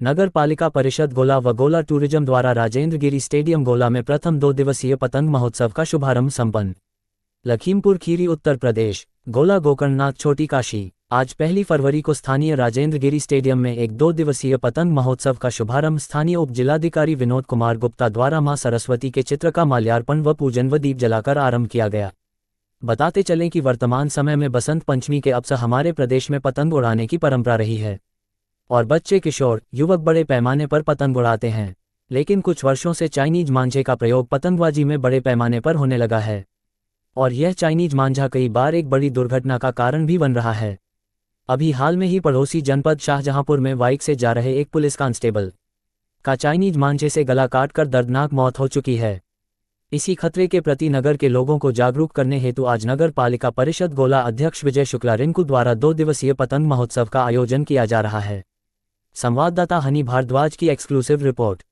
नगर पालिका परिषद गोला व गोला टूरिज्म द्वारा राजेंद्र गिरी स्टेडियम गोला में प्रथम 2 दिवसीय पतंग महोत्सव का शुभारंभ संपन्न। लखीमपुर खीरी उत्तर प्रदेश। गोला गोकर्णनाथ छोटी काशी। आज 1 फरवरी को स्थानीय राजेंद्र गिरी स्टेडियम में एक 2 दिवसीय पतंग महोत्सव का शुभारंभ स्थानीय उप जिलाधिकारी विनोद कुमार गुप्ता द्वारा मां सरस्वती के चित्र का माल्यार्पण व पूजन व दीप जलाकर आरंभ किया गया। बताते चलें कि वर्तमान समय में बसंत पंचमी के अवसर हमारे प्रदेश में पतंग उड़ाने की परंपरा रही है और बच्चे किशोर युवक बड़े पैमाने पर पतंग उड़ाते हैं, लेकिन कुछ वर्षों से चाइनीज मांझे का प्रयोग पतंगबाजी में बड़े पैमाने पर होने लगा है और यह चाइनीज मांझा कई बार एक बड़ी दुर्घटना का कारण भी बन रहा है। अभी हाल में ही पड़ोसी जनपद शाहजहांपुर में बाइक से जा रहे एक पुलिस कांस्टेबल का चाइनीज मांझे से गला काटकर दर्दनाक मौत हो चुकी है। इसी खतरे के प्रति नगर के लोगों को जागरूक करने हेतु आज नगर पालिका परिषद गोला अध्यक्ष विजय शुक्ला रिंकू द्वारा 2 दिवसीय पतंग महोत्सव का आयोजन किया जा रहा है। संवाददाता हनी भारद्वाज की एक्सक्लूसिव रिपोर्ट।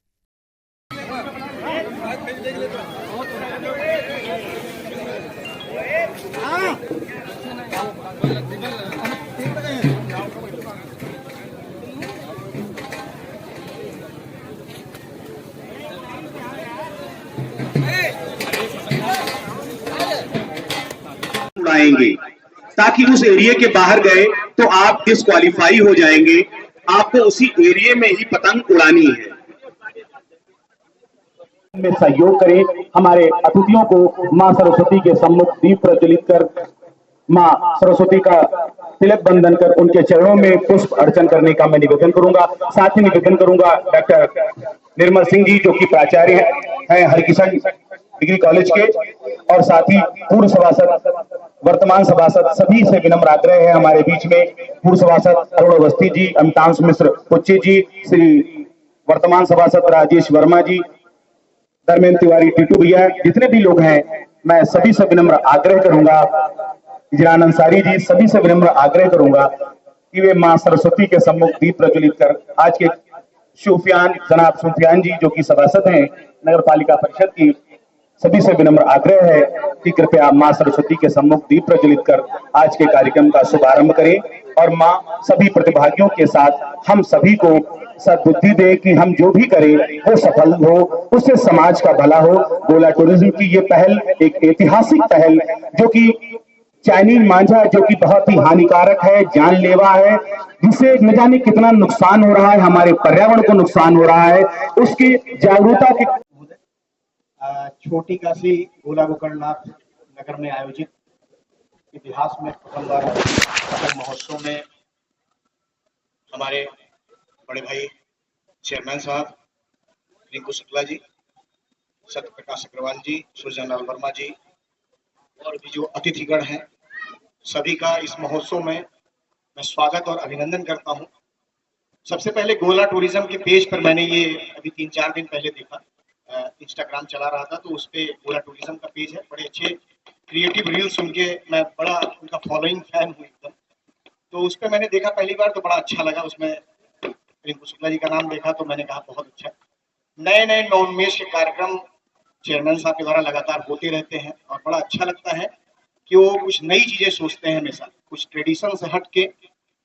उड़ाएंगे ताकि उस एरिया के बाहर गए तो आप डिस्क्वालीफाई हो जाएंगे। आपको उसी एरिया में ही पतंग उड़ानी है। में सहयोग करें। हमारे अतिथियों को मां सरस्वती के सम्मुख दीप प्रज्वलित कर मां सरस्वती का तिलक बंधन कर उनके चरणों में पुष्प अर्चन करने का मैं निवेदन करूंगा। साथ ही निवेदन करूंगा डॉक्टर निर्मल सिंह जी जो कि प्राचार्य हैं हरकिशन डिग्री कॉलेज के, और साथ ही पूर्व सभासद वर्तमान सभासद सभी से विनम्र आग्रह है हमारे बीच में पूर्व सभासद अरुण अवस्थी जी, अमितांश मिश्र कुच्चे जी, श्री वर्तमान सभासद राजेश वर्मा जी, धर्मेंद्र तिवारी टीटू भैया, जितने भी लोग हैं मैं सभी से विनम्र आग्रह करूंगा, इजरान अंसारी जी, सभी से विनम्र आग्रह करूंगा कि वे मां सरस्वती के सम्मुख दीप प्रज्वलित कर आज के जनाब सुफियान जी जो कि सभासद हैं नगर पालिका परिषद की, सभी से विनम्र आग्रह है कि कृपया मां सरस्वती के सम्मुख दीप प्रज्वलित कर आज के कार्यक्रम का शुभारंभ करें और मां सभी प्रतिभागियों के साथ हम सभी को सद्बुद्धि दे कि हम जो भी करें वो सफल हो, उससे समाज का भला हो। गोला टूरिज्म की ये पहल एक ऐतिहासिक पहल जो कि चाइनीज मांझा जो कि बहुत ही हानिकारक है, जानलेवा है, जिससे न जाने कितना नुकसान हो रहा है, हमारे पर्यावरण को नुकसान हो रहा है, उसकी जागरूकता की छोटी काशी गोला गोकर्णनाथ नगर में आयोजित इतिहास में प्रथम बार पतंग महोत्सव में हमारे बड़े भाई चेयरमैन साहब रिंकू शुक्ला जी, सत्य प्रकाश अग्रवाल जी, सुरजनलाल वर्मा जी और भी जो अतिथिगण हैं सभी का इस महोत्सव में मैं स्वागत और अभिनंदन करता हूं। सबसे पहले गोला टूरिज्म के पेज पर मैंने ये अभी 3-4 दिन पहले देखा, इंस्टाग्राम चला रहा था तो उस पे गोला टूरिज्म का पेज है, बड़े अच्छे क्रिएटिव रील्स उनके, मैं बड़ा उनका फॉलोइंग फैन हूँ एकदम। तो उस पर मैंने देखा पहली बार तो बड़ा अच्छा लगा, उसमें रिंकू शुक्ला जी का नाम देखा तो मैंने कहा बहुत अच्छा। नए नए नवोन्मेष के कार्यक्रम चेयरमैन साहब के द्वारा लगातार होते रहते हैं और बड़ा अच्छा लगता है कि वो कुछ नई चीजें सोचते हैं हमेशा, कुछ ट्रेडिशन से हट के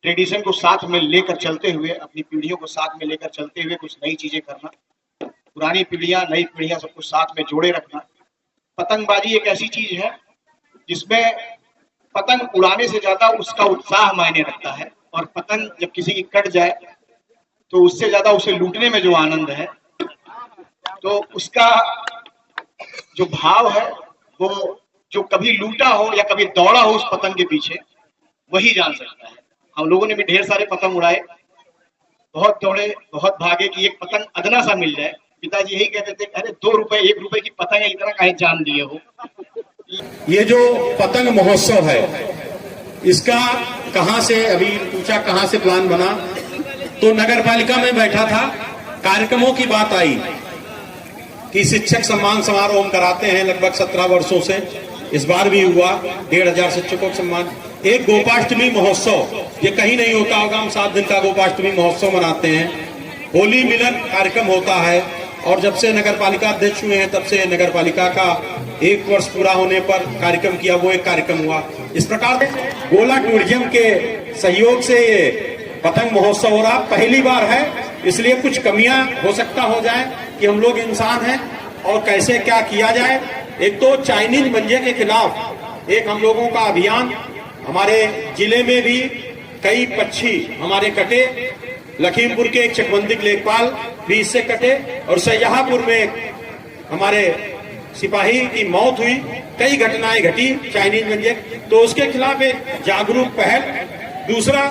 ट्रेडिशन को साथ में लेकर चलते हुए, अपनी पीढ़ियों को साथ में लेकर चलते हुए कुछ नई चीजें करना, पुरानी पीढ़ियां नई पीढ़ियां सबको साथ में जोड़े रखना। पतंगबाजी एक ऐसी चीज है जिसमें पतंग उड़ाने से ज्यादा उसका उत्साह मायने रखता है और पतंग जब किसी की कट जाए तो उससे ज्यादा उसे लूटने में जो आनंद है, तो उसका जो भाव है वो जो कभी लूटा हो या कभी दौड़ा हो उस पतंग के पीछे वही जान सकता है। हम लोगों ने भी ढेर सारे पतंग उड़ाए, बहुत दौड़े, बहुत भागे कि एक पतंग अदना सा मिल जाए। पिताजी यही कहते थे, अरे 2 रुपए 1 रुपए की पतंग है, इतना काहे जान दिए हो। ये जो पतंग महोत्सव है इसका कहां से, अभी पूछा कहां से प्लान बना, तो नगर पालिका में बैठा था, कार्यक्रमों की बात आई कि शिक्षक सम्मान समारोह हम कराते हैं लगभग 17 वर्षों से, इस बार भी हुआ 1,500 शिक्षकों का सम्मान। एक गोपाष्टमी महोत्सव, ये कहीं नहीं होता होगा, हम 7 दिन का गोपाष्टमी महोत्सव मनाते हैं। होली मिलन कार्यक्रम होता है और जब से नगर पालिका अध्यक्ष हुए हैं तब से नगर पालिका का 1 वर्ष पूरा होने पर कार्यक्रम किया, वो एक कार्यक्रम हुआ। इस प्रकार गोला टूरिज्म के सहयोग से ये पतंग महोत्सव हो रहा, पहली बार है इसलिए कुछ कमियां हो सकता हो जाए कि हम लोग इंसान हैं और कैसे क्या किया जाए। एक तो चाइनीज मंजे के खिलाफ एक हम लोगों का अभियान, हमारे जिले में भी कई पक्षी हमारे कटे, लखीमपुर के एक चकबंदी लेखपाल भी इससे कटे और सयाहपुर में हमारे सिपाही की मौत हुई, कई घटनाएं घटी चाइनीज मंजे, तो उसके खिलाफ एक जागरूक पहल। दूसरा,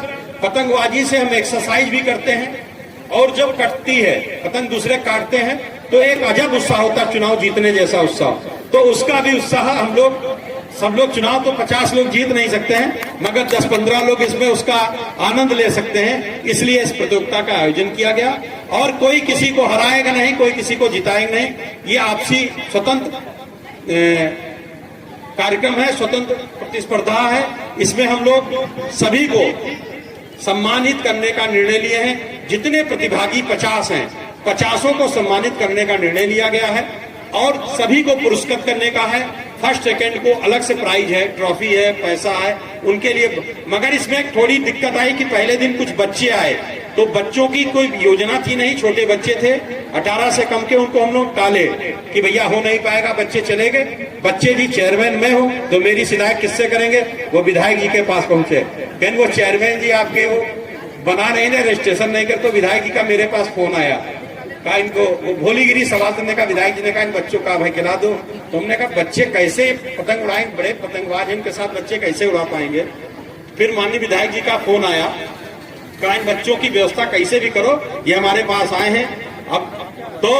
पतंगबाजी से हम एक्सरसाइज भी करते हैं और जब कटती है पतंग दूसरे काटते हैं तो एक अजब उत्साह होता है, चुनाव जीतने जैसा उत्साह, तो उसका भी उत्साह हम लोग सब लोग, चुनाव तो 50 लोग जीत नहीं सकते हैं मगर 10-15 लोग इसमें उसका आनंद ले सकते हैं, इसलिए इस प्रतियोगिता का आयोजन किया गया। और कोई किसी को हराएगा नहीं, कोई किसी को जिताएगा नहीं, ये आपसी स्वतंत्र कार्यक्रम है, स्वतंत्र प्रतिस्पर्धा है। इसमें हम लोग सभी को सम्मानित करने का निर्णय लिए हैं। जितने प्रतिभागी 50 हैं, 50 को सम्मानित करने का निर्णय लिया गया है और सभी को पुरस्कृत करने का है। फर्स्ट सेकंड को अलग से प्राइज है, ट्रॉफी है, पैसा है उनके लिए। मगर इसमें एक थोड़ी दिक्कत आई कि पहले दिन कुछ बच्चे आए तो बच्चों की कोई योजना थी नहीं, छोटे बच्चे थे 18 से कम के, उनको हम लोग टाले कि भैया हो नहीं पाएगा, बच्चे चले गए। बच्चे जी चेयरमैन मैं हूं तो मेरी शिकायत किससे करेंगे? वो विधायक जी के पास पहुंचे, कहने वो चेयरमैन जी आपके वो बना नहीं रहे, रजिस्ट्रेशन नहीं कर, तो विधायक जी का मेरे पास फोन आया, कहा इनको भोलीगिरी सवाल करने का, विधायक जी ने कहा इन बच्चों का भाई खिला दो। तो हमने कहा बच्चे कैसे पतंग उड़ाएंगे, बड़े पतंगबाज इनके साथ बच्चे कैसे उड़ा पाएंगे। फिर माननीय विधायक जी का फोन आया, कहा इन बच्चों की व्यवस्था कैसे भी करो, ये हमारे पास आए हैं। अब तो